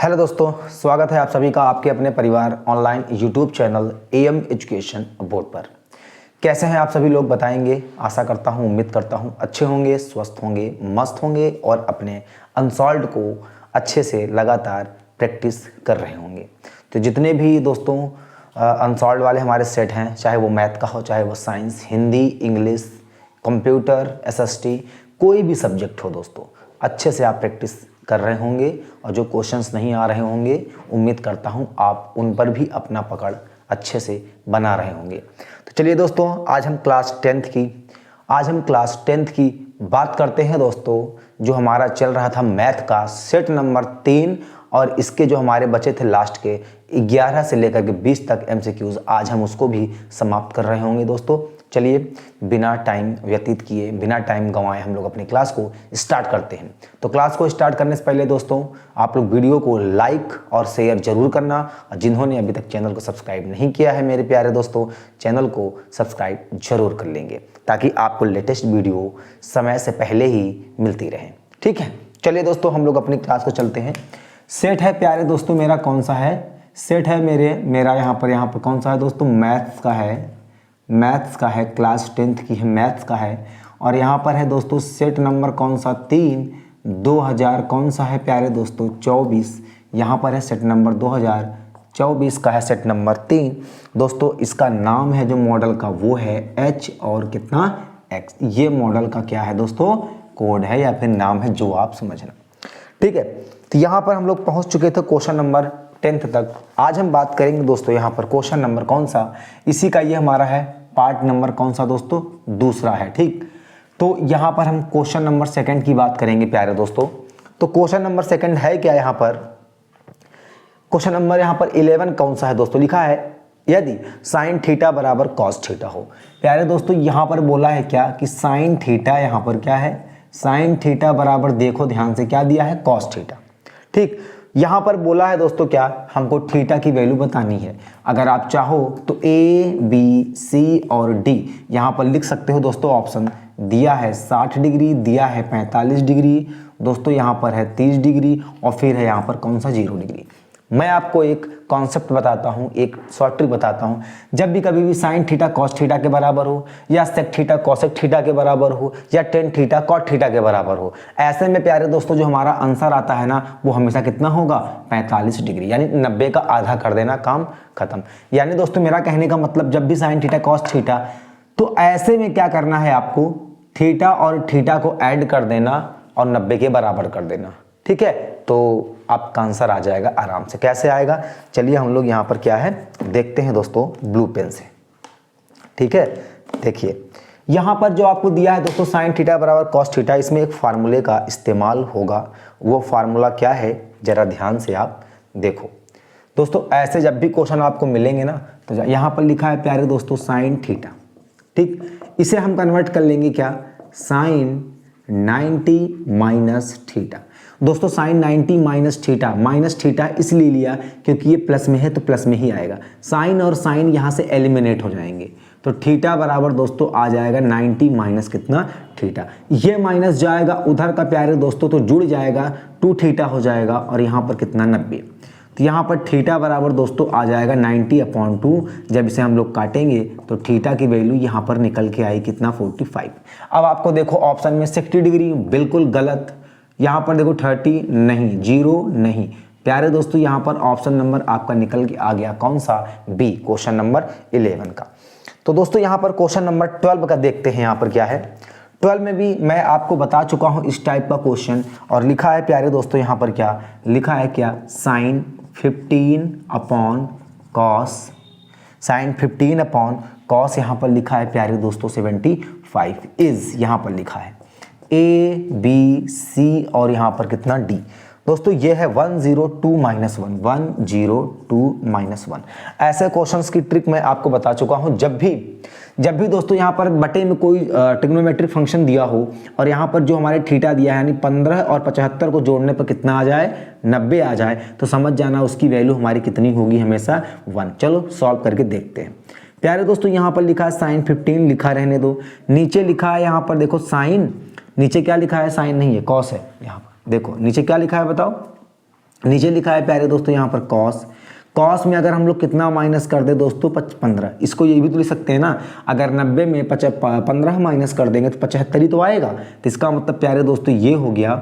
Hello दोस्तों, स्वागत है आप सभी का आपके अपने परिवार online YouTube channel am education board पर। कैसे हैं आप सभी लोग बताएंगे। आशा करता हूं, उम्मीद करता हूं अच्छे होंगे, स्वस्थ होंगे, मस्त होंगे और अपने अनसॉल्व्ड को अच्छे से लगातार प्रैक्टिस कर रहे होंगे। तो जितने भी दोस्तों अनसॉल्व्ड वाले हमारे सेट हैं, चाहे वो मैथ का हो, चाहे वो science, Hindi, English, computer, SST, कोई भी सब्जेक्ट हो दोस्तों, अच्छे से आप प्रैक्टिस कर रहे होंगे और जो क्वेश्चंस नहीं आ रहे होंगे उम्मीद करता हूं आप उन पर भी अपना पकड़ अच्छे से बना रहे होंगे। तो चलिए दोस्तों, आज हम क्लास 10th की बात करते हैं दोस्तों। जो हमारा चल रहा था मैथ का सेट नंबर 3 और इसके जो हमारे बचे थे लास्ट के 11 से लेकर के 20 तक एमसीक्यूज, आज हम उसको भी समाप्त कर रहे होंगे दोस्तों। चलिए बिना टाइम व्यतीत किए, बिना टाइम गंवाए हम लोग अपनी क्लास को स्टार्ट करते हैं। तो क्लास को स्टार्ट करने से पहले दोस्तों आप लोग वीडियो को लाइक और शेयर जरूर करना, और जिन्होंने अभी तक चैनल को सब्सक्राइब नहीं किया है मेरे प्यारे दोस्तों, चैनल को सब्सक्राइब जरूर कर लेंगे ताकि आपको लेटेस्ट वीडियो समय से पहले ही मिलती रहे। ठीक है, चलिए दोस्तों हम लोग अपनी क्लास को चलते हैं। सेट है प्यारे दोस्तों मेरा कौन सा है? सेट है मेरा यहाँ पर कौन सा है दोस्तों? मैथ्स का है, क्लास 10th की है, मैथ्स का है। और यहाँ पर है दोस्तों सेट नंबर कौन सा? 3 2000 कौन सा है प्यारे दोस्तों? 24। यहाँ पर है सेट नंबर 2024 का है सेट नंबर 3 दोस्तों। इसका नाम है जो मॉडल का वो है H और कितना X। ये मॉडल का क्या है दोस्तों? कोड है या फिर नाम है, जो आप समझना। ठीक है, तो यहाँ पर हम लोग पहुँच चुके थे क्वेश्चन नंबर 10th तक। आज हम बात करेंगे दोस्तों यहाँ पर क्वेश्चन नंबर कौन सा? इसी का ये हमारा है पार्ट नंबर कौन सा दोस्तों? दूसरा है। ठीक, तो यहाँ पर हम क्वेश्चन नंबर 2 की बात करेंगे प्यारे दोस्तों। तो क्वेश्चन नंबर 2 है क्या यहाँ पर? क्वेश्चन नंबर यहाँ पर 11 कौन सा है दोस्तों? लिखा है यदि साइन थीटा बराबर कॉस थीटा हो। प्यारे दोस्तों यहाँ पर बोला है क्या कि साइन थीटा यहाँ पर क्या है? साइन थीटा बराबर, देखो ध्यान से, क्या दिया है? Cos theta. ठीक, यहाँ पर बोला है दोस्तों क्या? हमको थीटा की वैल्यू बतानी है। अगर आप चाहो तो A, B, C और D यहाँ पर लिख सकते हो दोस्तों। ऑप्शन दिया है 60 डिग्री, दिया है 45 डिग्री दोस्तों, यहाँ पर है 30 डिग्री और फिर है यहाँ पर कौन सा? 0 डिग्री। मैं आपको एक कॉन्सेप्ट बताता हूँ, एक शॉर्ट ट्रिक बताता हूँ। जब भी कभी भी साइन थीटा कॉस थीटा के बराबर हो, या सेक थीटा कॉसेक थीटा के बराबर हो, या टेन थीटा कॉट थीटा के बराबर हो, ऐसे में प्यारे दोस्तों जो हमारा आंसर आता है ना, वो हमेशा कितना होगा? 45 डिग्री, यानी 90 का आधा कर देना, काम खत्म। यानी दोस्तों मेरा कहने का मतलब, जब भी साइन थीटा कॉस थीटा, तो ऐसे में क्या करना है आपको? थीटा और थीटा को ऐड कर देना और 90 के बराबर कर देना। ठीक है, तो आपका आंसर आ जाएगा आराम से। कैसे आएगा? चलिए हम लोग यहाँ पर क्या है देखते हैं दोस्तों, ब्लू पेन से। ठीक है, देखिए यहाँ पर जो आपको दिया है दोस्तों साइन थीटा बराबर कॉस थीटा, इसमें एक फार्मूले का इस्तेमाल होगा। वो फार्मूला क्या है जरा ध्यान से आप देखो दोस्तों। ऐसे जब भी क्वेश्चन आपको मिलेंगे ना, तो यहाँ पर लिखा है प्यारे दोस्तों साइन थीटा। ठीक, इसे हम कन्वर्ट कर लेंगे क्या? Sine 90 minus theta. दोस्तों साइन 90 माइनस थीटा इसलिए लिया क्योंकि ये प्लस में है तो प्लस में ही आएगा। साइन और साइन यहाँ से एलिमिनेट हो जाएंगे, तो थीटा बराबर दोस्तों आ जाएगा 90 माइनस कितना? थीटा। ये माइनस जाएगा उधर का प्यारे दोस्तों, तो जुड़ जाएगा 2 थीटा हो जाएगा, और यहाँ पर कितना? 90। तो यहाँ पर थीटा बराबर दोस्तों आ जाएगा 90/2। जब इसे हम लोग काटेंगे तो थीटा की वैल्यू यहाँ पर निकल के आई कितना? 45। अब आपको देखो ऑप्शन में 60 डिग्री, बिल्कुल गलत। यहाँ पर देखो 30 नहीं, 0 नहीं। प्यारे दोस्तों यहाँ पर ऑप्शन नंबर आपका निकल के आ गया कौन सा? बी, क्वेश्चन नंबर 11 का। तो दोस्तों यहाँ पर क्वेश्चन नंबर 12 का देखते हैं। यहाँ पर क्या है? 12 में भी मैं आपको बता चुका हूँ इस टाइप का क्वेश्चन, और लिखा है प्यारे दोस्तों यहाँ पर क्या लिखा है? क्या? साइन 15/कॉस, साइन 15/कॉस यहाँ पर लिखा है प्यारे दोस्तों 75 इज, यहाँ पर लिखा है A, B, C और यहाँ पर कितना? D। दोस्तों ये है 102 माइनस 1, 102 माइनस 1। ऐसे क्वेश्चंस की ट्रिक मैं आपको बता चुका हूँ। जब भी दोस्तों यहाँ पर बटे में कोई ट्रिग्नोमेट्रिक फंक्शन दिया हो और यहाँ पर जो हमारे थीटा दिया है, यानी 15 और 75 को जोड़ने पर कितना आ जाए? 90 आ जाए, तो समझ जाना उसकी वैल्यू हमारी कितनी होगी? हमेशा 1। चलो सॉल्व करके देखते हैं। प्यारे दोस्तों यहाँ पर लिखा है साइन 15, लिखा रहने दो। नीचे लिखा है यहाँ पर देखो साइन, नीचे क्या लिखा है? साइन नहीं है, कॉस है। यहाँ पर देखो नीचे क्या लिखा है बताओ? नीचे लिखा है प्यारे दोस्तों यहाँ पर कॉस। कॉस में अगर हम लोग कितना माइनस कर दे दोस्तों 15, इसको ये भी तो लिख सकते हैं ना, अगर 90 में 15 माइनस कर देंगे तो 75 ही तो आएगा। तो इसका मतलब प्यारे दोस्तों ये हो गया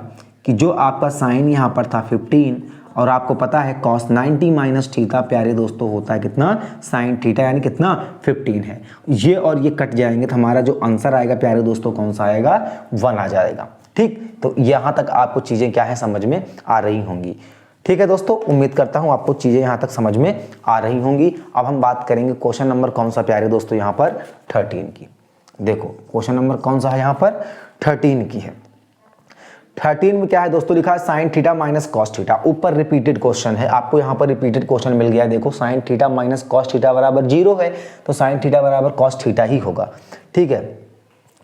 कि जो आपका साइन यहाँ पर था 15 और आपको पता है कॉस 90 माइनस थीटा प्यारे दोस्तों होता है कितना, साइन थीटा, यानी कितना 15 है। ये और ये कट जाएंगे तो हमारा जो आंसर आएगा प्यारे दोस्तों कौन सा आएगा, 1 आ जाएगा। ठीक, तो यहाँ तक आपको चीज़ें क्या है समझ में आ रही होंगी। ठीक है दोस्तों, उम्मीद करता हूँ आपको चीज़ें यहाँ तक समझ में आ रही होंगी। अब हम बात करेंगे क्वेश्चन नंबर कौन सा प्यारे दोस्तों यहाँ पर 13 की। देखो क्वेश्चन नंबर कौन सा है यहाँ पर 13 की है। 13 में क्या है दोस्तों, लिखा है sine theta minus cos theta. ऊपर रिपीटेड क्वेश्चन है, आपको यहाँ पर रिपीटेड क्वेश्चन मिल गया है। देखो sine theta minus cos theta बराबर 0 है, तो साइन थीटा बराबर कॉस थीटा ही होगा। ठीक है,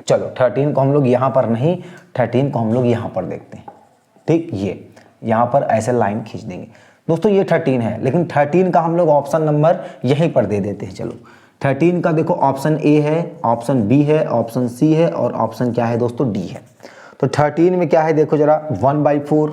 चलो 13 को हम लोग यहाँ पर नहीं, 13 को हम लोग यहाँ पर देखते हैं। ठीक, ये यहाँ पर ऐसे लाइन खींच देंगे दोस्तों, ये 13 है, लेकिन 13 का हम लोग ऑप्शन नंबर यहीं पर दे देते हैं। चलो 13 का देखो ऑप्शन ए है, ऑप्शन बी है, ऑप्शन सी है और ऑप्शन क्या है दोस्तों, डी है। तो 13 में क्या है देखो जरा, 1/4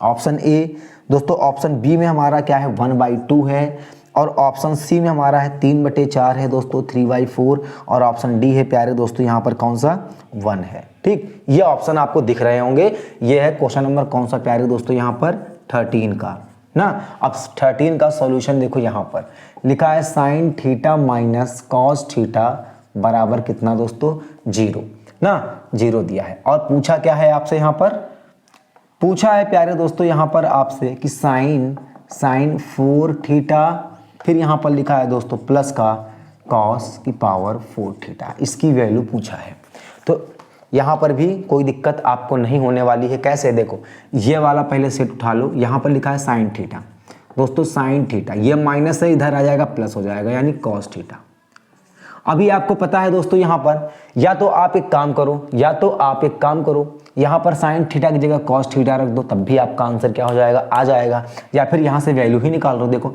ऑप्शन ए दोस्तों, ऑप्शन बी में हमारा क्या है 1/2 है और ऑप्शन सी में हमारा है 3/4 है दोस्तों, 3/4 और ऑप्शन डी है प्यारे दोस्तों यहाँ पर कौन सा 1 है। ठीक, ये ऑप्शन आपको दिख रहे होंगे। ये है क्वेश्चन नंबर कौन सा प्यारे दोस्तों यहाँ पर 13 का ना। अब 13 का सॉल्यूशन देखो, यहाँ पर लिखा है sine theta minus cos theta बराबर कितना दोस्तों 0 ना, 0 दिया है। और पूछा क्या है आपसे यहाँ पर, पूछा है प्यारे दोस्तों यहाँ पर आपसे कि साइन 4 थीटा, फिर यहाँ पर लिखा है दोस्तों प्लस का कॉस की पावर 4 थीटा, इसकी वैल्यू पूछा है। तो यहाँ पर भी कोई दिक्कत आपको नहीं होने वाली है। कैसे, देखो ये वाला पहले सेट उठा लो, यहाँ पर लिखा है साइन थीटा दोस्तों, साइन थीटा ये माइनस है, इधर आ जाएगा प्लस हो जाएगा, यानी कॉस थीटा। अभी आपको पता है दोस्तों यहाँ पर या तो आप एक काम करो, यहाँ पर साइन थीटा की जगह कॉस थीटा रख दो, तब भी आपका आंसर क्या हो जाएगा, आ जाएगा। या फिर यहाँ से वैल्यू ही निकाल लो। देखो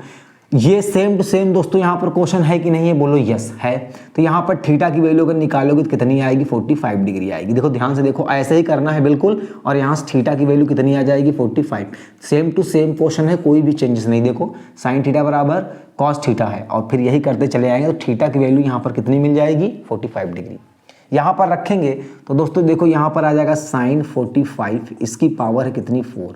ये सेम टू सेम दोस्तों यहाँ पर क्वेश्चन है कि नहीं है, बोलो यस है। तो यहाँ पर थीटा की वैल्यू अगर निकालोगे तो कितनी आएगी, 45 डिग्री आएगी। देखो ध्यान से देखो, ऐसे ही करना है बिल्कुल। और यहाँ से थीटा की वैल्यू कितनी आ जाएगी 45। सेम टू सेम क्वेश्चन है, कोई भी चेंजेस नहीं। देखो साइन थीटा बराबर कॉस थीटा है और फिर यही करते चले आएंगे तो थीटा की वैल्यू यहाँ पर कितनी मिल जाएगी 45 डिग्री। यहाँ पर रखेंगे तो दोस्तों देखो यहाँ पर आ जाएगा साइन 45, इसकी पावर है कितनी 4।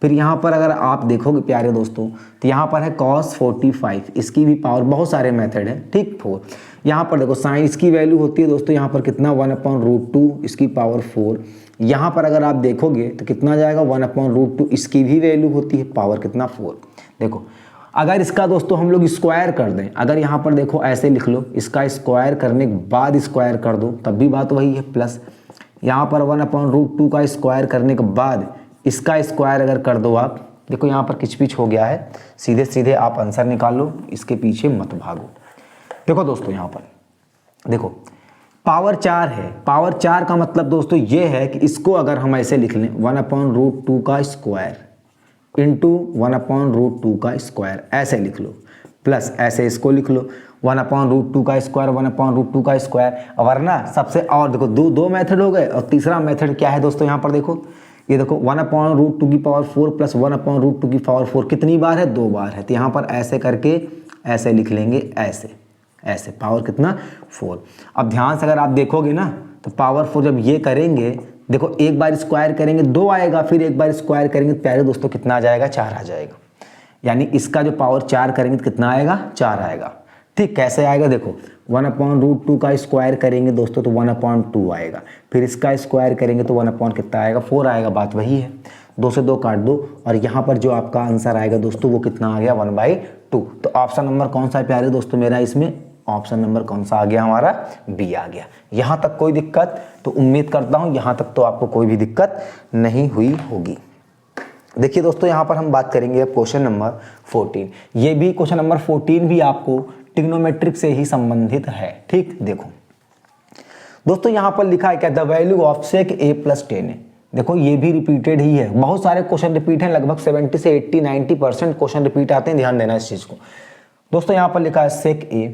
फिर यहाँ पर अगर आप देखोगे प्यारे दोस्तों तो यहाँ पर है cos 45, इसकी भी पावर, बहुत सारे मेथड है। ठीक, 4। यहाँ पर देखो साइन इसकी वैल्यू होती है दोस्तों यहाँ पर कितना 1/√2, इसकी पावर 4। यहाँ पर अगर आप देखोगे तो कितना जाएगा 1/√2, इसकी भी वैल्यू होती है, पावर कितना 4। देखो अगर इसका दोस्तों हम लोग स्क्वायर कर दें, अगर यहाँ पर देखो ऐसे लिख लो, इसका स्क्वायर करने के बाद स्क्वायर कर दो तब भी बात वही है, प्लस यहाँ पर 1/√2 का स्क्वायर करने के बाद इसका स्क्वायर अगर कर दो आप, देखो यहाँ पर किचपिच हो गया है, सीधे सीधे आप आंसर निकाल लो, इसके पीछे मत भागो। देखो दोस्तों यहाँ पर देखो पावर 4 है, पावर 4 का मतलब दोस्तों ये है कि इसको अगर हम ऐसे लिख लें 1/√2 का स्क्वायर इंटू 1/√2 का स्क्वायर, ऐसे लिख लो, प्लस ऐसे इसको लिख लो 1/√2 का स्क्वायर 1/√2 का स्क्वायर। वरना सबसे, और देखो दो मेथड हो गए और तीसरा मेथड क्या है दोस्तों यहाँ पर देखो, ये देखो 1/√2 की पावर 4 प्लस 1/√2 की पावर 4 कितनी बार है, 2 बार है। तो यहाँ पर ऐसे करके ऐसे लिख लेंगे, ऐसे पावर कितना 4। अब ध्यान से अगर आप देखोगे ना तो पावर 4 जब ये करेंगे, देखो एक बार स्क्वायर करेंगे 2 आएगा, फिर एक बार स्क्वायर करेंगे तो प्यारे दोस्तों कितना आ जाएगा 4 आ जाएगा। यानी इसका जो पावर 4 करेंगे तो कितना आएगा 4 आएगा। ठीक, कैसे आएगा देखो 1/√2 का स्क्वायर करेंगे दोस्तों तो 1/2 आएगा, फिर इसका स्क्वायर करेंगे तो 1/ कितना आएगा 4 आएगा। बात वही है, 2 से 2 काट दो और यहाँ पर जो आपका आंसर आएगा दोस्तों वो कितना आ गया 1/2। तो ऑप्शन नंबर कौन सा है प्यारे दोस्तों मेरा, इसमें ऑप्शन नंबर कौन सा आ गया हमारा, बी आ गया। यहाँ तक कोई दिक्कत, तो उम्मीद करता हूँ यहाँ तक तो आपको कोई भी दिक्कत नहीं हुई होगी। देखिए दोस्तों यहाँ पर हम बात करेंगे क्वेश्चन नंबर 14। ये भी क्वेश्चन नंबर 14 भी आपको ट्रिग्नोमेट्रिक से ही संबंधित है। ठीक, देखो दोस्तों यहाँ पर लिखा है क्या, the value of sec a + 10 है। देखो ये भी रिपीटेड ही है, बहुत सारे क्वेश्चन रिपीट हैं, लगभग 70 से 80-90% क्वेश्चन रिपीट आते हैं, ध्यान देना इस चीज को। दोस्तों यहाँ पर लिखा है सेक a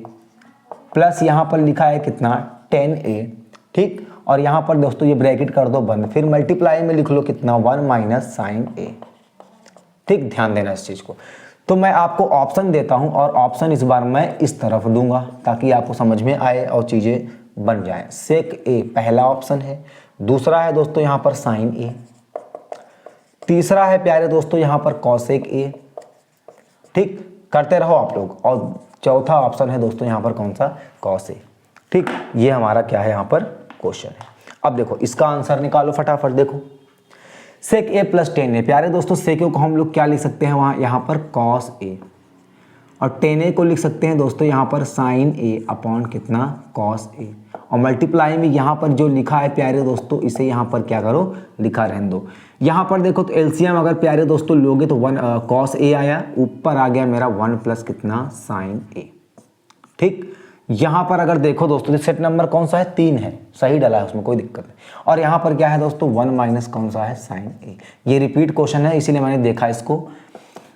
प्लस यहाँ पर लिखा है कितना 10a। ठीक, और यहाँ पर दोस्तों ये ब्रैकेट कर दो बंद, फिर मल्टीप्लाई में लिख लो कितना 1 - sin a। ठीक, ध्यान देना इस चीज़ को। तो मैं आपको ऑप्शन देता हूं और ऑप्शन इस बार मैं इस तरफ दूंगा ताकि आपको समझ में आए और चीज़ें बन जाएं। सेक ए पहला ऑप्शन है, दूसरा है दोस्तों यहाँ पर साइन ए, तीसरा है प्यारे दोस्तों यहाँ पर कॉसेक ए। ठीक, करते रहो आप लोग। और चौथा ऑप्शन है दोस्तों यहाँ पर कौन सा, कॉस ए। ठीक, ये हमारा क्या है यहाँ पर क्वेश्चन है। अब देखो इसका आंसर निकालो फटाफट। देखो सेक ए प्लस टेन ए, प्यारे दोस्तों सेक ए को हम लोग क्या लिख सकते हैं वहाँ यहाँ पर कॉस ए, और टेन ए को लिख सकते हैं दोस्तों यहाँ पर साइन ए अपॉन कितना, कॉस ए। और मल्टीप्लाई में यहाँ पर जो लिखा है प्यारे दोस्तों इसे यहाँ पर क्या करो, लिखा रहने दो। यहाँ पर देखो तो एलसीएम अगर प्यारे दोस्तों लोगे तो कॉस ए आया, ऊपर आ गया मेरा 1 प्लस कितना, साइन ए। ठीक, यहाँ पर अगर देखो दोस्तों सेट नंबर कौन सा है, 3 है, सही डाला है उसमें कोई दिक्कत नहीं। और यहाँ पर क्या है दोस्तों 1 माइनस कौन सा है, साइन ए। ये रिपीट क्वेश्चन है इसीलिए मैंने देखा इसको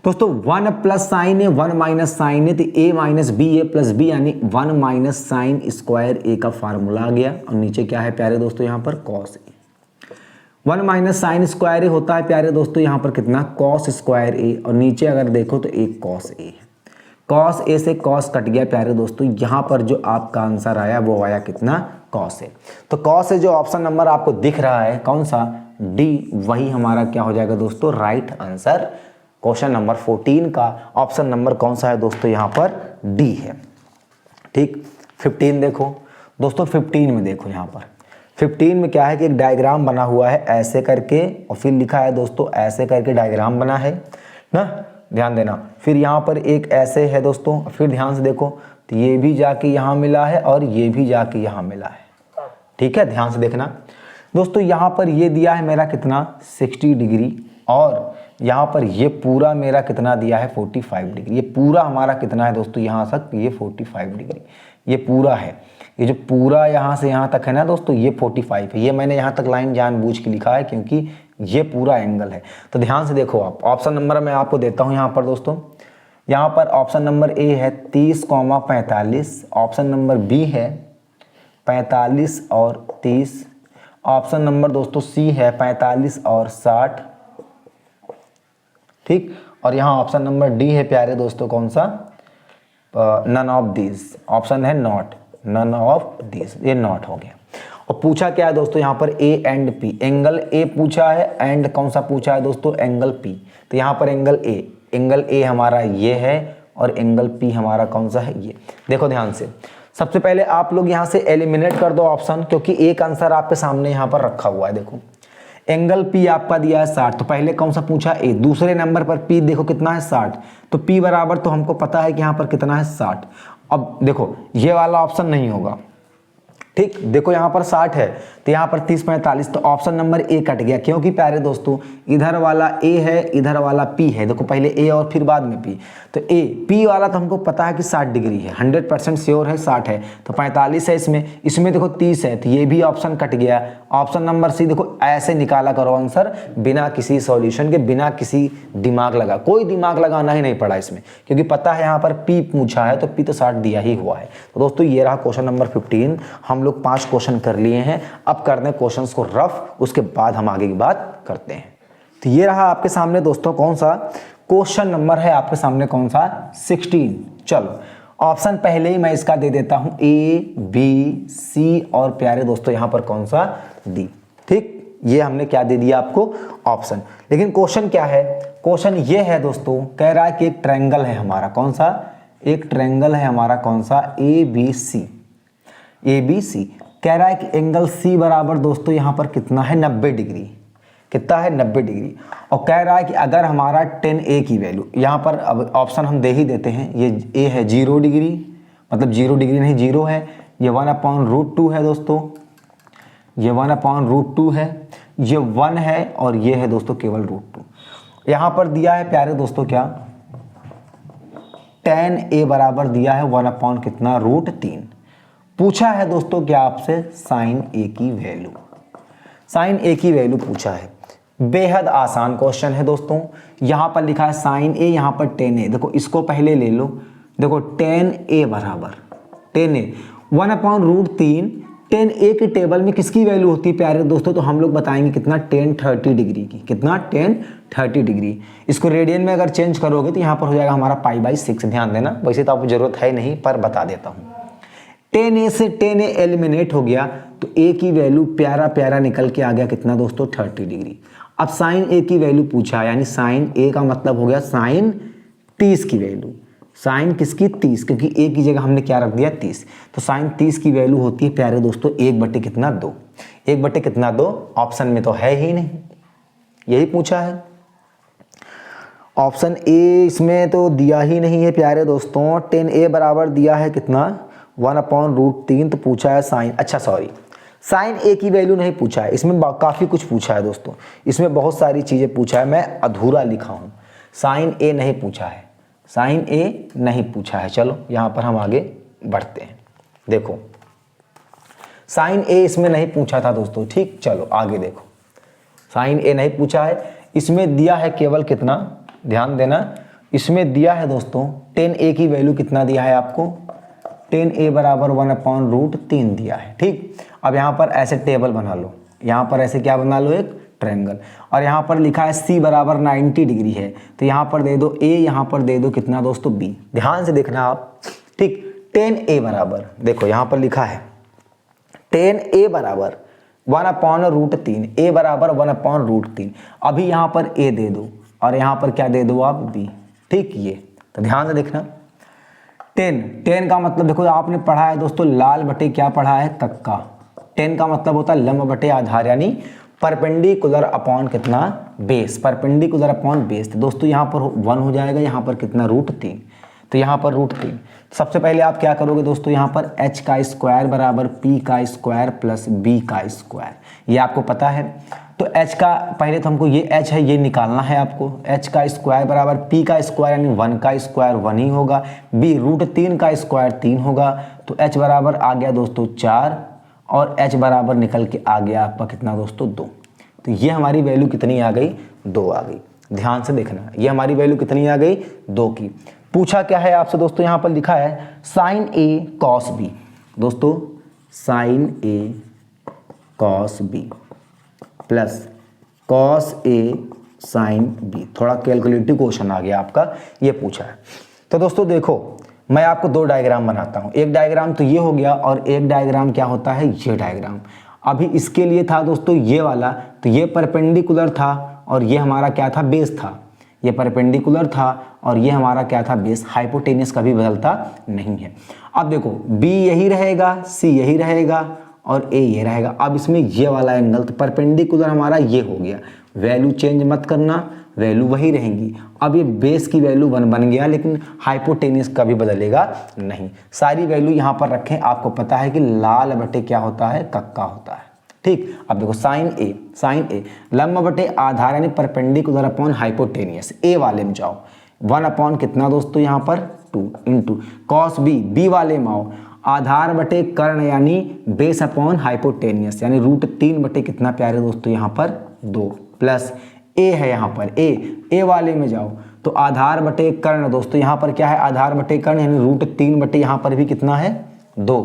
दोस्तों। 1 प्लस साइन ए 1 माइनस साइन ए, तो ए माइनस बी ए प्लस बी यानी 1 माइनस साइन स्क्वायर ए का फार्मूला आ गया। और नीचे क्या है प्यारे दोस्तों यहाँ पर cos A. 1 minus sine square ए होता है प्यारे दोस्तों यहाँ पर कितना, कॉस स्क्वायर ए। और नीचे अगर देखो तो एक कॉस ए, कॉस ए से कॉस कट गया प्यारे दोस्तों। यहाँ पर जो आपका आंसर आया वो आया कितना, कॉस ए। तो कॉस ए जो ऑप्शन नंबर आपको दिख रहा है कौन सा, डी, वही हमारा क्या हो जाएगा दोस्तों, राइट आंसर। क्वेश्चन नंबर 14 का ऑप्शन नंबर कौन सा है दोस्तों, यहाँ पर डी है। ठीक, 15 देखो दोस्तों, 15 में देखो यहाँ पर 15 में क्या है कि एक डायग्राम बना हुआ है ऐसे करके, और फिर लिखा है दोस्तों ऐसे करके डायग्राम बना है ना, ध्यान देना। फिर यहाँ पर एक ऐसे है दोस्तों, फिर ध्यान से देखो तो ये भी जाके यहाँ मिला है और ये भी जाके यहाँ मिला है। ठीक है, ध्यान से देखना दोस्तों। यहाँ पर ये दिया है मेरा कितना, 60 डिग्री, और यहाँ पर ये पूरा मेरा कितना दिया है, 45 डिग्री। ये पूरा हमारा कितना है दोस्तों, यहाँ तक ये 45 डिग्री, ये पूरा है। ये जो पूरा यहाँ से यहाँ तक है ना दोस्तों, ये 45 है। ये मैंने यहाँ तक लाइन जानबूझ के लिखा है क्योंकि ये पूरा एंगल है। तो ध्यान से देखो आप, ऑप्शन नंबर मैं आपको देता हूँ यहाँ पर दोस्तों। यहाँ पर ऑप्शन नंबर ए है 30,45, ऑप्शन नंबर बी है 45 और 30, ऑप्शन नंबर दोस्तों सी है 45 और 60। ठीक, और यहाँ ऑप्शन नंबर डी है प्यारे दोस्तों कौन सा, नन ऑफ दिस, ऑप्शन है नॉट, नन ऑफ दिस, ये नॉट हो गया। और पूछा क्या है दोस्तों यहाँ पर A and P, angle A पूछा है एंड कौन सा पूछा है दोस्तों, एंगल पी। तो यहाँ पर एंगल ए हमारा ये है और एंगल पी हमारा कौन सा है, ये। देखो ध्यान से, सबसे पहले आप लोग यहाँ से एलिमिनेट कर दो ऑप्शन, क्योंकि एक आंसर आपके सामने यहाँ पर रखा हुआ है। देखो एंगल पी आपका दिया है 60, तो पहले कौन सा पूछा, ए। दूसरे नंबर पर पी देखो कितना है, 60, तो पी बराबर तो हमको पता है कि यहाँ पर कितना है, 60। अब देखो ये वाला ऑप्शन नहीं होगा। ठीक, देखो यहाँ पर 60 है तो यहाँ पर 30-45, तो ऑप्शन नंबर ए कट गया, क्योंकि प्यारे दोस्तों इधर वाला ए है, इधर वाला पी है। देखो पहले ए और फिर बाद में पी, तो ए पी वाला तो हमको पता है कि 60 डिग्री है, 100% श्योर है 60 है, तो 45 है इसमें देखो 30 है, तो ये भी ऑप्शन कट गया। ऑप्शन नंबर सी देखो ऐसे निकाला करो आंसर, बिना किसी सॉल्यूशन के, बिना किसी दिमाग लगा, कोई दिमाग लगाना ही नहीं पड़ा इसमें, क्योंकि पता है यहाँ पर पी पूछा है तो पी तो 60 दिया ही हुआ है। तो दोस्तों ये रहा क्वेश्चन नंबर 15। हम लोग 5 क्वेश्चन कर लिए हैं, अब कर दें क्वेश्चंस को रफ, उसके बाद हम आगे की बात करते हैं। तो ये रहा आपके सामने दोस्तों कौन सा क्वेश्चन नंबर है, आपके सामने कौन सा, 16। चलो ऑप्शन पहले ही मैं इसका दे देता हूं, ए बी सी और प्यारे दोस्तों यहाँ पर कौन सा, डी। ठीक, ये हमने क्या दे दिया आपको ऑप्शन। लेकिन क्वेश्चन क्या है, क्वेश्चन ये है दोस्तों, कह रहा है कि एक ट्रायंगल है हमारा, कौन सा, एक ट्रायंगल है हमारा कौन सा, ए बी सी। कह रहा है कि एंगल सी बराबर दोस्तों यहाँ पर कितना है, 90 डिग्री। कितना है, 90 डिग्री। और कह रहा है कि अगर हमारा 10a की वैल्यू, यहाँ पर अब ऑप्शन हम दे ही देते हैं, ये a है 0 डिग्री, मतलब 0 डिग्री नहीं 0 है, ये 1/√2 है दोस्तों, ये 1/√2 है, ये 1 है और ये है दोस्तों केवल √2। यहाँ पर दिया है प्यारे दोस्तों क्या, 10a बराबर दिया है 1/ कितना, √3। पूछा है दोस्तों क्या आपसे, साइन ए की वैल्यू, साइन ए की वैल्यू पूछा है। बेहद आसान क्वेश्चन है दोस्तों। यहाँ पर लिखा है साइन ए, यहाँ पर 10a, देखो इसको पहले ले लो। देखो 10a बराबर 10a 1/√3 10A के टेबल में किसकी वैल्यू होती है प्यारे दोस्तों, तो हम लोग बताएंगे कितना 1030 डिग्री की, कितना 1030 डिग्री। इसको रेडियन में अगर चेंज करोगे तो यहाँ पर हो जाएगा हमारा π/6। ध्यान देना, वैसे तो आपको जरूरत है नहीं पर बता देता हूँ। 10A से 10A एलिमिनेट हो गया तो A की वैल्यू प्यारा प्यारा निकल के आ गया कितना दोस्तों 30 डिग्री। अब साइन A की वैल्यू पूछा, यानी साइन A का मतलब हो गया साइन 30 की वैल्यू। साइन किसकी 30, क्योंकि A की जगह हमने क्या रख दिया 30, तो साइन 30 की वैल्यू होती है प्यारे दोस्तों 1/2 कितना 2। 1/2 कितना 2, ऑप्शन में तो है ही नहीं, यही पूछा है। ऑप्शन ए इसमें तो दिया ही नहीं है प्यारे दोस्तों। 10A बराबर दिया है कितना 1/√3, तो पूछा है साइन, अच्छा सॉरी साइन A की वैल्यू नहीं पूछा है, इसमें काफ़ी कुछ पूछा है दोस्तों, इसमें बहुत सारी चीज़ें पूछा है, मैं अधूरा लिखा हूँ। साइन A नहीं पूछा है, साइन A नहीं पूछा है। चलो यहाँ पर हम आगे बढ़ते हैं। देखो साइन A इसमें नहीं पूछा था दोस्तों, ठीक। चलो आगे देखो, साइन A नहीं पूछा है, इसमें दिया है केवल कितना, ध्यान देना, इसमें दिया है दोस्तों 10A की वैल्यू कितना दिया है आपको, 10A बराबर 1/√3 दिया है, ठीक। अब यहाँ पर ऐसे टेबल बना लो, यहाँ पर ऐसे क्या बना लो, एक ट्रायंगल, और यहाँ पर लिखा है C बराबर 90 डिग्री है, तो यहाँ पर दे दो A, यहाँ पर दे दो कितना दोस्तों B। ध्यान से देखना आप, ठीक। 10A बराबर, देखो यहाँ पर लिखा है 10A बराबर 1/√3, A बराबर 1/√3। अभी यहाँ पर A दे दो और यहाँ पर क्या दे दो आप B, ठीक। ये तो ध्यान से देखना, 10 का मतलब देखो आपने पढ़ा है दोस्तों लाल बटे क्या पढ़ा है कक्का। 10 का मतलब होता है लंब बटे आधार, यानी परपेंडिकुलर अपॉन कितना बेस, परपेंडिकुलर अपॉन बेस। तो दोस्तों यहाँ पर 1 हो जाएगा, यहाँ पर कितना √3, तो यहाँ पर √3। सबसे पहले आप क्या करोगे दोस्तों, यहाँ पर h का स्क्वायर बराबर p का स्क्वायर प्लस b का स्क्वायर, ये आपको पता है। तो h का पहले तो हमको ये h है ये निकालना है आपको, h का स्क्वायर बराबर p का स्क्वायर यानी 1 का स्क्वायर 1 ही होगा, b √3 का स्क्वायर 3 होगा, तो h बराबर आ गया दोस्तों 4 और h बराबर निकल के आ गया आपका कितना दोस्तों 2। तो ये हमारी वैल्यू कितनी आ गई, 2 आ गई। ध्यान से देखना, ये हमारी वैल्यू कितनी आ गई, 2 की। पूछा क्या है आपसे दोस्तों, यहाँ पर लिखा है साइन A कॉस B। दोस्तों साइन A कॉस B प्लस कॉस A साइन B, थोड़ा कैलकुलेटिव क्वेश्चन आ गया आपका, ये पूछा है। तो दोस्तों देखो मैं आपको 2 डायग्राम बनाता हूँ, एक डायग्राम तो ये हो गया और एक डायग्राम क्या होता है ये डायग्राम। अभी इसके लिए था दोस्तों ये वाला, तो ये परपेंडिकुलर था और ये हमारा क्या था बेस था, ये परपेंडिकुलर था और ये हमारा क्या था बेस। हाइपोटेनियस कभी बदलता नहीं है। अब देखो B यही रहेगा, C यही रहेगा और A ये रहेगा। अब इसमें ये वाला एंगल तो परपेंडिकुलर हमारा ये हो गया, वैल्यू चेंज मत करना, वैल्यू वही रहेंगी। अब ये बेस की वैल्यू 1 बन गया, लेकिन हाइपोटेनियस कभी बदलेगा नहीं। सारी वैल्यू यहाँ पर रखें, आपको पता है कि लाल बटे क्या होता है कक्का होता है, ठीक। अब देखो साइन ए लंब बटे आधार यानी परपेंडिकुलर अपॉन हाइपोटेनियस, ए वाले में जाओ 1 अपॉन कितना दोस्तों यहाँ पर 2 इंटू कॉस बी वाले में आओ आधार बटे कर्ण यानी बेस अपॉन हाइपोटेनियस यानी √3 बटे कितना प्यारे दोस्तों यहाँ पर 2 प्लस ए है यहाँ पर ए वाले में जाओ तो आधार बटे कर्ण दोस्तों यहाँ पर क्या है आधार बटे कर्ण यानी √3 बटे यहाँ पर भी कितना है 2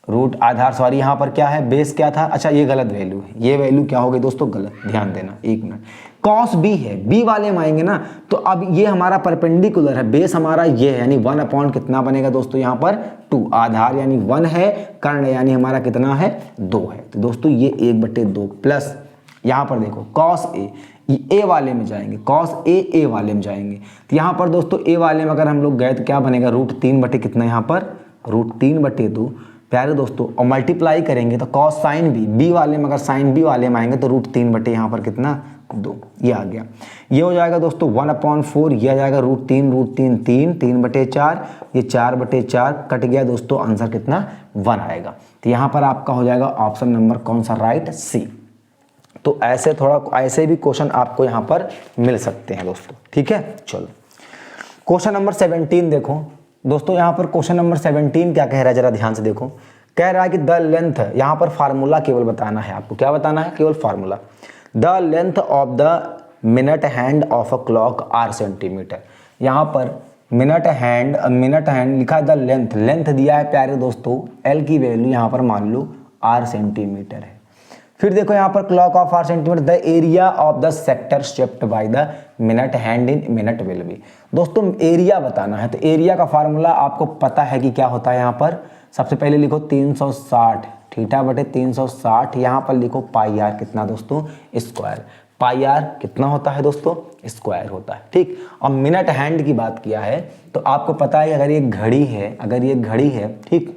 रूट आधार सॉरी यहाँ पर क्या है बेस क्या था, अच्छा ये गलत वैल्यू है, ये वैल्यू क्या हो गई दोस्तों गलत, ध्यान देना 1 मिनट। कॉस बी है बी वाले में आएंगे ना, तो अब ये हमारा परपेंडिकुलर है, बेस हमारा ये है यानी 1 अपॉन कितना बनेगा दोस्तों यहाँ पर 2, आधार यानी 1 है, कर्ण यानी हमारा कितना है 2 है, तो दोस्तों ये 1/2 प्लस यहाँ पर देखो कॉस ए वाले में जाएंगे, कॉस ए वाले में जाएंगे, तो यहाँ पर दोस्तों ए वाले में अगर हम लोग गए तो क्या बनेगा √3 बटे कितना यहाँ पर √3/2 प्यारे दोस्तों, और मल्टीप्लाई करेंगे तो कॉस साइन बी वाले में अगर साइन बी वाले में आएंगे तो √3 बटे यहाँ पर कितना 2, ये आ गया। ये हो जाएगा दोस्तों 1/4, ये आ जाएगा √3 3/4, ये 4/4 कट गया दोस्तों, आंसर कितना 1 आएगा। तो यहाँ पर आपका हो जाएगा ऑप्शन नंबर कौन सा राइट सी। तो ऐसे भी क्वेश्चन आपको यहाँ पर मिल सकते हैं दोस्तों, ठीक है। चलो क्वेश्चन नंबर 17 देखो दोस्तों, यहाँ पर क्वेश्चन नंबर 17 क्या कह रहा है जरा ध्यान से देखो। कह रहा है कि द लेंथ, यहाँ पर फार्मूला केवल बताना है आपको, क्या बताना है केवल formula. The length of the minute hand of a clock R centimetre. यहाँ पर मिनट हैंड लिखा है द लेंथ दिया है प्यारे दोस्तों, एल की वैल्यू यहाँ पर मान लो आर सेंटीमीटर है। फिर देखो यहाँ पर clock of R centimetre, the area of the sector shaped by the minute hand in minute will be. दोस्तों एरिया बताना है तो एरिया का फार्मूला आपको पता है कि क्या होता है। यहाँ पर सबसे पहले लिखो 360 थीटा बटे 360, यहाँ पर लिखो पाई आर कितना दोस्तों स्क्वायर, पाई आर कितना होता है दोस्तों स्क्वायर होता है। ठीक, और मिनट हैंड की बात किया है तो आपको पता है अगर ये घड़ी है, अगर ये घड़ी है, ठीक,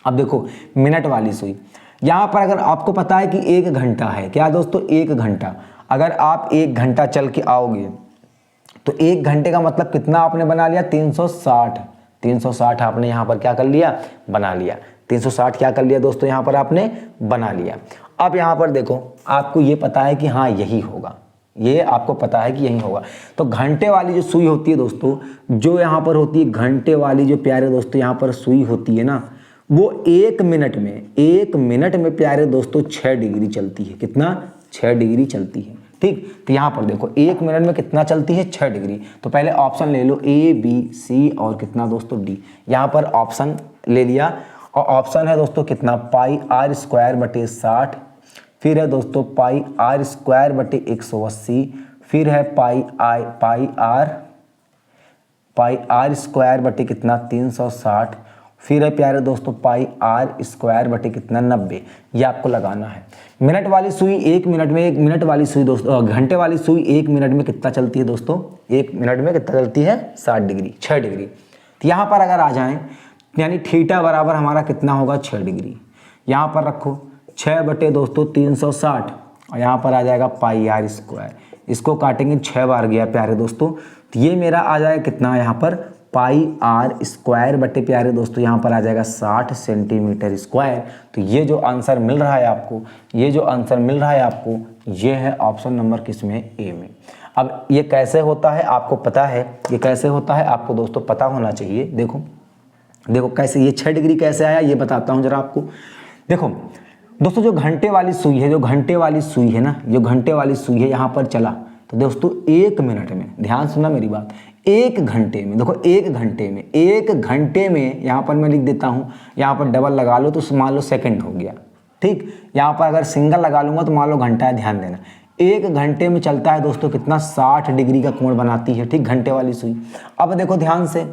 अब देखो मिनट वाली सुई, यहाँ पर अगर आपको पता है कि 1 घंटा है, क्या दोस्तों 1 घंटा, अगर आप 1 घंटा चल के आओगे तो 1 घंटे का मतलब कितना आपने बना लिया 360, 360 आपने यहाँ पर क्या कर लिया बना लिया, 360 क्या कर लिया दोस्तों यहाँ पर आपने बना लिया। अब यहाँ पर देखो आपको ये पता है कि हाँ यही होगा, ये आपको पता है कि यही होगा। तो घंटे वाली जो सुई होती है दोस्तों, जो यहाँ पर होती है घंटे वाली जो प्यारे दोस्तों यहाँ पर सुई होती है ना, वो 1 मिनट में प्यारे दोस्तों 6 डिग्री चलती है। कितना 6 डिग्री चलती है। ठीक, तो यहाँ पर देखो 1 मिनट में कितना चलती है 6 डिग्री। तो पहले ऑप्शन ले लो A B C और कितना दोस्तों D। यहाँ पर ऑप्शन ले लिया और ऑप्शन है दोस्तों कितना पाई आर स्क्वायर बटे 60, फिर है दोस्तों पाई आर स्क्वायर बटे 180, फिर है पाई आर स्क्वायर बटे कितना 360, फिर है प्यारे दोस्तों पाई आर स्क्वायर बटे कितना 90। ये आपको लगाना है। मिनट वाली सुई 1 मिनट में, 1 मिनट वाली सुई दोस्तों, घंटे वाली सुई 1 मिनट में कितना चलती है दोस्तों 1 मिनट में कितना चलती है 60 डिग्री, 6 डिग्री। तो यहाँ पर अगर आ जाएं यानी थीटा बराबर हमारा कितना होगा 6 डिग्री। यहाँ पर रखो 6 बटे दोस्तों 360 और यहाँ पर आ जाएगा पाई आर स्क्वायर, इसको काटेंगे 6 बार गया प्यारे दोस्तों, तो ये मेरा आ जाएगा कितना यहाँ पर पाई आर स्क्वायर बटे प्यारे दोस्तों यहाँ पर आ जाएगा 60 सेंटीमीटर स्क्वायर। तो ये जो आंसर मिल रहा है आपको, ये जो आंसर मिल रहा है आपको, ये है ऑप्शन नंबर किसमें ए में। अब ये कैसे होता है आपको पता है, ये कैसे होता है आपको दोस्तों पता होना चाहिए। देखो कैसे ये 6 डिग्री कैसे आया ये बताता हूँ जरा आपको। देखो दोस्तों जो घंटे वाली सुई है, जो घंटे वाली सुई है ना, जो घंटे वाली सुई है यहाँ पर चला तो दोस्तों 1 मिनट में, ध्यान सुनना मेरी बात, 1 घंटे में, देखो 1 घंटे में यहाँ पर मैं लिख देता हूँ, यहाँ पर डबल लगा लो तो मान लो सेकंड हो गया। ठीक, यहाँ पर अगर सिंगल लगा लूंगा तो मान लो घंटा है, ध्यान देना 1 घंटे में चलता है दोस्तों कितना 60 डिग्री का कोण बनाती है। ठीक, घंटे वाली सुई। अब देखो ध्यान से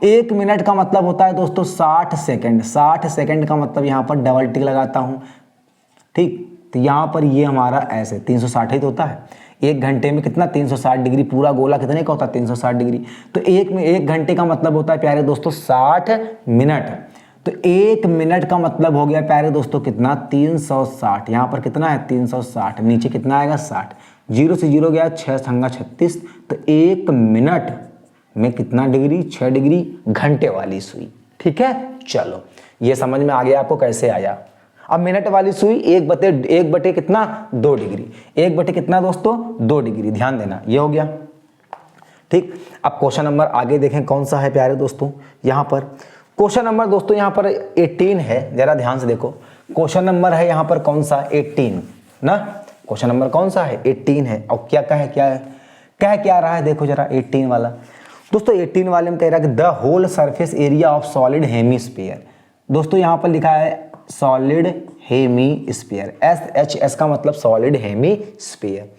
1 मिनट का मतलब होता है दोस्तों 60 सेकंड, 60 सेकंड का मतलब यहाँ पर डबल टिक लगाता हूँ। ठीक, तो यहाँ पर ये हमारा ऐसे 360 ही तो होता है। 1 घंटे में कितना 360 डिग्री, पूरा गोला कितने का होता है 360 डिग्री। तो 1 घंटे का मतलब होता है प्यारे दोस्तों 60 मिनट। तो 1 मिनट का मतलब हो गया प्यारे दोस्तों कितना 360, यहाँ पर कितना है 360, नीचे कितना आएगा 60, 0 से 0 गया 6 संगा 36। तो 1 मिनट में कितना डिग्री 6 डिग्री, घंटे वाली सुई। ठीक है, चलो ये समझ में आ गया आपको कैसे आया। अब मिनट वाली सुई 1 बटे कितना 2 डिग्री, 1 बटे कितना दोस्तों 2 डिग्री, ध्यान देना ये हो गया। ठीक, अब क्वेश्चन नंबर आगे देखें कौन सा है प्यारे दोस्तों। यहाँ पर क्वेश्चन नंबर दोस्तों यहाँ पर 18 है, जरा ध्यान से देखो। क्वेश्चन नंबर है यहाँ पर कौन सा 18 ना, क्वेश्चन नंबर कौन सा है 18 है। और क्या कह रहा है देखो जरा 18 वाला दोस्तों। 18 वाले में कह रहा है कि the whole surface area of solid hemisphere. दोस्तों यहाँ पर लिखा है सॉलिड हेमीस्फीयर, SHS का मतलब सॉलिड हेमीस्फीयर।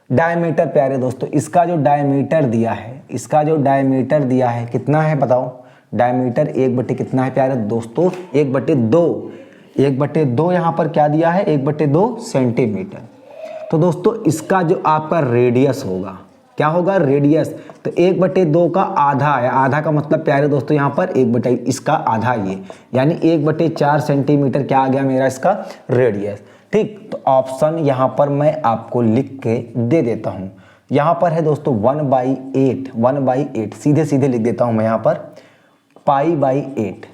डायमीटर प्यारे दोस्तों, इसका जो डायमीटर दिया है, इसका जो डायमीटर दिया है कितना है बताओ। डायमीटर 1 बटे कितना है प्यारे दोस्तों 1 बटे 2 यहाँ पर क्या दिया है 1 बटे 2 सेंटीमीटर। तो दोस्तों इसका जो आपका रेडियस होगा, क्या होगा रेडियस, तो 1 बटे 2 का आधा है। आधा का मतलब प्यारे दोस्तों यहाँ पर 1 बटे इसका आधा, ये यानी 1 बटे 4 सेंटीमीटर क्या आ गया मेरा इसका रेडियस। ठीक, तो ऑप्शन यहाँ पर मैं आपको लिख के दे देता हूँ। यहाँ पर है दोस्तों 1/8 सीधे सीधे लिख देता हूँ मैं यहाँ पर π/8।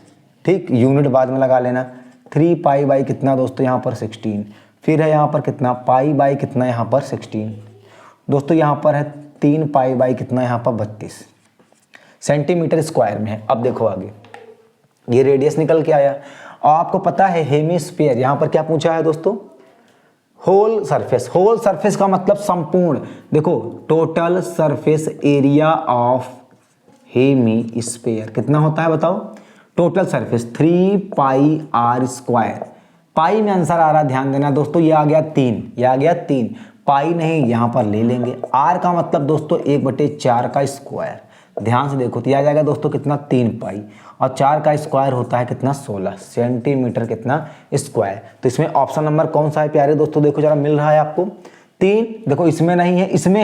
ठीक, यूनिट बाद में लगा लेना। 3 π/ कितना दोस्तों यहाँ पर 16, फिर है यहाँ पर कितना π/ कितना यहाँ पर 16 दोस्तों, यहाँ पर है 3 π/ कितना यहाँ पर 32 सेंटीमीटर स्क्वायर में है। अब देखो आगे ये रेडियस निकल के आया। और आपको पता है हेमीस्फीयर, यहाँ पर क्या पूछा है दोस्तों होल सरफेस। होल सरफेस का मतलब संपूर्ण। देखो total surface area of hemisphere कितना होता है बताओ। टोटल सरफेस 3 πr², पाई में आंसर आ रहा, ध्यान देना दोस्तों, ये आ गया 3, ये आ गया 3, पाई नहीं यहाँ पर ले लेंगे। आर का मतलब दोस्तों 1/4 का स्क्वायर, ध्यान से देखो तो यह आ जाएगा दोस्तों कितना 3 पाई, और 4 का स्क्वायर होता है कितना 16 सेंटीमीटर कितना स्क्वायर। तो इसमें ऑप्शन नंबर कौन सा है प्यारे दोस्तों, देखो जरा मिल रहा है आपको 3, देखो इसमें नहीं है, इसमें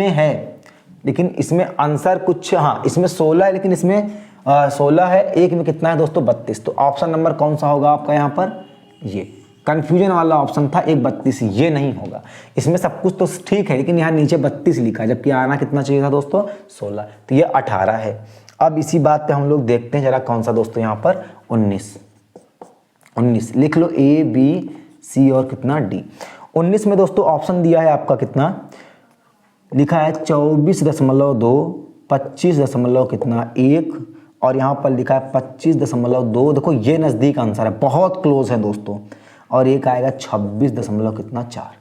है लेकिन इसमें आंसर कुछ, हाँ इसमें 16 है लेकिन इसमें 16 है, एक में कितना है दोस्तों 32। तो ऑप्शन नंबर कौन सा होगा आपका यहाँ पर, ये कंफ्यूजन वाला ऑप्शन था 1/32, ये नहीं होगा। इसमें सब कुछ तो ठीक है लेकिन यहाँ नीचे 32 लिखा है, जबकि आना कितना चाहिए था दोस्तों 16, तो ये 18 है। अब इसी बात पे हम लोग देखते हैं जरा कौन सा दोस्तों यहाँ पर 19 लिख लो, A B C और कितना D। 19 में दोस्तों ऑप्शन दिया है आपका कितना, लिखा है 24.2, 25 कितना 1, और यहाँ पर लिखा है 25.2, देखो ये नज़दीक आंसर है, बहुत क्लोज है दोस्तों, और एक आएगा 26 कितना 4।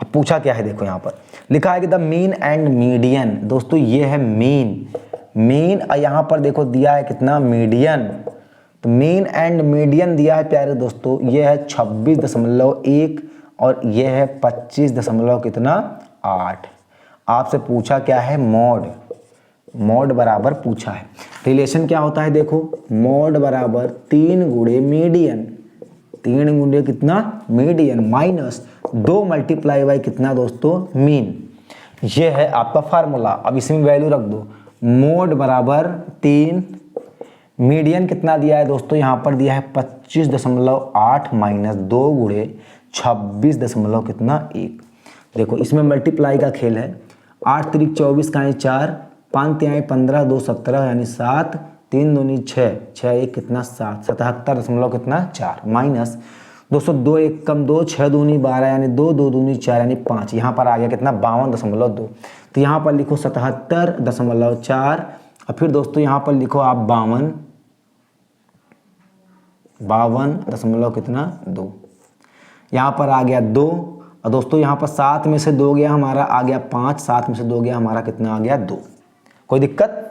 अब पूछा क्या है, देखो यहाँ पर लिखा है कि द मीन एंड मीडियन, दोस्तों ये है मीन और यहाँ पर देखो दिया है कितना मीडियन, तो मीन एंड मीडियन दिया है प्यारे दोस्तों, ये है 26.1 और ये है 25 कितना 8। आपसे पूछा क्या है, मोड बराबर पूछा है। रिलेशन क्या होता है देखो, मोड बराबर 3 गुणे मीडियन, 3 गुणे कितना मीडियन, माइनस 2 मल्टीप्लाई बाई कितना दोस्तों मीन, ये है आपका फार्मूला। अब इसमें वैल्यू रख दो, मोड बराबर 3, मीडियन कितना दिया है दोस्तों, यहाँ पर दिया है 25.8 माइनस 2 गुणे 26 कितना 1। देखो इसमें मल्टीप्लाई का खेल है, 8 3 24 का 4, 5 3 15 2 17 यानी 7, 3 2 6, 6 1 कितना 7, 77 कितना 4 माइनस 202 1 कम 2, 6 2 12 यानी 2 2 2 4 यानी 5, यहाँ पर आ गया कितना 52.2। तो यहाँ पर लिखो 77.4 और फिर दोस्तों यहाँ पर लिखो आप 52 कितना 2, यहाँ पर आ गया 2, और दोस्तों यहाँ पर 7 में से 2 गया हमारा आ गया 5, 7 में से 2 गया हमारा कितना आ गया 2, कोई दिक्कत,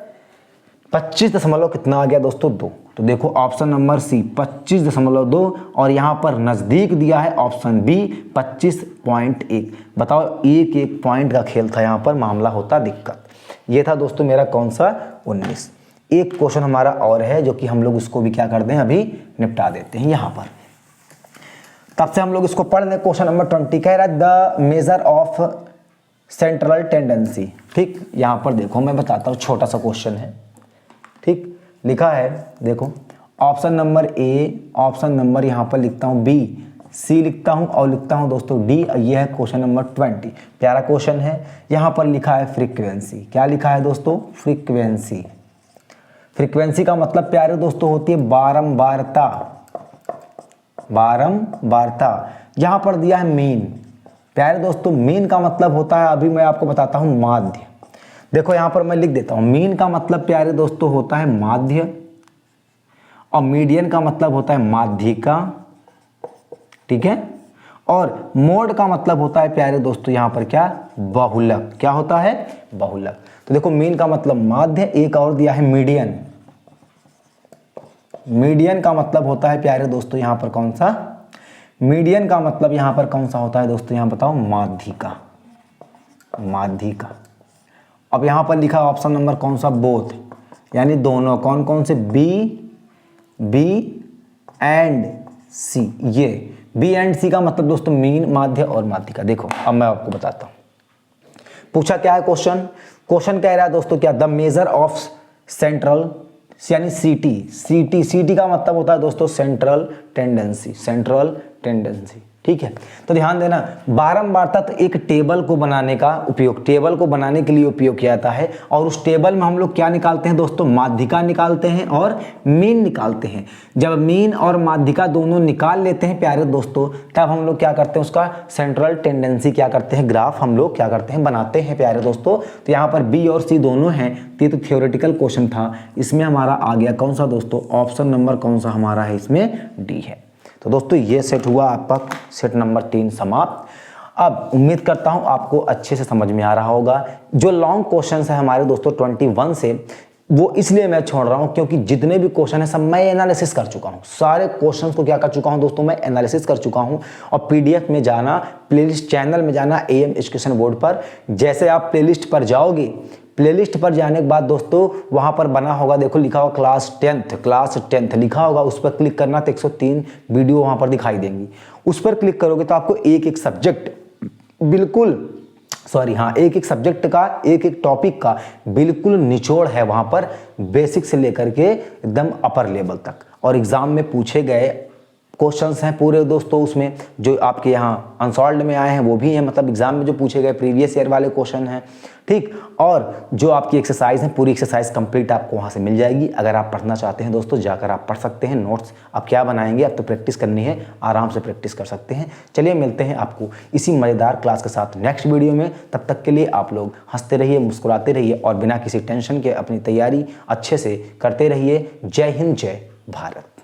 25 कितना आ गया दोस्तों 2। तो देखो ऑप्शन नंबर सी 25.2 और यहाँ पर नज़दीक दिया है ऑप्शन बी 25.1। बताओ एक पॉइंट का खेल था, यहाँ पर मामला होता दिक्कत। ये था दोस्तों मेरा कौन सा 19। एक क्वेश्चन हमारा और है जो कि हम लोग उसको भी क्या करते हैं अभी निपटा देते हैं यहाँ पर, तब से हम लोग इसको पढ़ लें। क्वेश्चन नंबर 20 कह रहा है the measure of central tendency. ठीक, यहाँ पर देखो मैं बताता हूँ, छोटा सा क्वेश्चन है। ठीक, लिखा है देखो option number A, option number यहाँ पर लिखता हूँ बी, सी लिखता हूँ और लिखता हूँ दोस्तों डी। ये है क्वेश्चन नंबर 20, प्यारा क्वेश्चन है। यहाँ पर लिखा है फ्रीक्वेंसी, क्या लिखा है दोस्तों फ्रीक्वेंसी। फ्रीक्वेंसी का मतलब प्यारे दोस्तों होती है बारंबारता, बारंबारता। यहाँ पर दिया है मीन, प्यारे दोस्तों मीन का मतलब होता है, अभी मैं आपको बताता हूँ माध्य। देखो यहाँ पर मैं लिख देता हूँ, मीन का मतलब प्यारे दोस्तों होता है माध्य और मीडियन का मतलब होता है माध्यिका, ठीक है। और मोड का मतलब होता है प्यारे दोस्तों यहाँ पर क्या बहुलक, क्या होता है बहुलक। तो देखो मीन का मतलब माध्य, एक और दिया है मीडियन, मीडियन का मतलब होता है प्यारे दोस्तों यहाँ पर कौन सा, मीडियन का मतलब यहाँ पर कौन सा होता है दोस्तों, यहाँ बताओ माध्यिका, माध्यिका। अब यहाँ पर लिखा ऑप्शन नंबर कौन सा बोथ, यानी दोनों, कौन कौन से बी एंड सी। ये बी एंड सी का मतलब दोस्तों मीन, माध्य और माध्यिका। देखो अब मैं आपको बताता हूँ, पूछा क्या है क्वेश्चन, क्वेश्चन कह रहा है दोस्तों क्या द मेजर ऑफ सेंट्रल यानी सीटी, सीटी का मतलब होता है दोस्तों सेंट्रल टेंडेंसी, सेंट्रल टेंडेंसी, ठीक है। तो ध्यान देना, बारंबारता तो एक टेबल को बनाने का उपयोग, टेबल को बनाने के लिए उपयोग किया जाता है, और उस टेबल में हम लोग क्या निकालते हैं दोस्तों, माध्यिका निकालते हैं और मीन निकालते हैं। जब मीन और माध्यिका दोनों निकाल लेते हैं प्यारे दोस्तों, तब हम लोग क्या करते हैं, उसका सेंट्रल टेंडेंसी क्या करते हैं, ग्राफ हम लोग क्या करते हैं, बनाते हैं प्यारे दोस्तों। तो यहाँ पर बी और सी दोनों हैं, ये तो थियोरेटिकल क्वेश्चन था। इसमें हमारा आ गया कौन सा दोस्तों, ऑप्शन नंबर कौन सा हमारा है इसमें, डी है। तो दोस्तों ये सेट हुआ आपका सेट नंबर 3 समाप्त। अब उम्मीद करता हूं आपको अच्छे से समझ में आ रहा होगा। जो लॉन्ग क्वेश्चंस है हमारे दोस्तों 21 से वो इसलिए मैं छोड़ रहा हूं क्योंकि जितने भी क्वेश्चन है सब मैं एनालिसिस कर चुका हूं, सारे क्वेश्चंस को क्या कर चुका हूं दोस्तों, मैं एनालिसिस कर चुका हूं। और पीडीएफ में जाना, प्लेलिस्ट चैनल में जाना एएम एजुकेशन बोर्ड पर, जैसे आप प्लेलिस्ट पर जाओगे, प्लेलिस्ट पर जाने के बाद दोस्तों वहां पर बना होगा, देखो लिखा होगा क्लास 10th लिखा होगा, उस पर क्लिक करना तो 103 वीडियो वहां पर दिखाई देंगी। उस पर क्लिक करोगे तो आपको एक एक सब्जेक्ट बिल्कुल एक एक सब्जेक्ट का, एक एक टॉपिक का बिल्कुल निचोड़ है वहां पर, बेसिक से लेकर के एकदम अपर लेवल तक। और एग्जाम में पूछे गए क्वेश्चंस हैं पूरे दोस्तों, उसमें जो आपके यहाँ अनसॉल्व्ड में आए हैं वो भी हैं, मतलब एग्जाम में जो पूछे गए प्रीवियस ईयर वाले क्वेश्चन हैं, ठीक। और जो आपकी एक्सरसाइज है, पूरी एक्सरसाइज कंप्लीट आपको वहाँ से मिल जाएगी। अगर आप पढ़ना चाहते हैं दोस्तों, जाकर आप पढ़ सकते हैं। नोट्स अब क्या बनाएंगे, अब तो प्रैक्टिस करनी है, आराम से प्रैक्टिस कर सकते हैं। चलिए मिलते हैं आपको इसी मज़ेदार क्लास के साथ नेक्स्ट वीडियो में। तब तक के लिए आप लोग हंसते रहिए, मुस्कुराते रहिए और बिना किसी टेंशन के अपनी तैयारी अच्छे से करते रहिए। जय हिंद, जय भारत।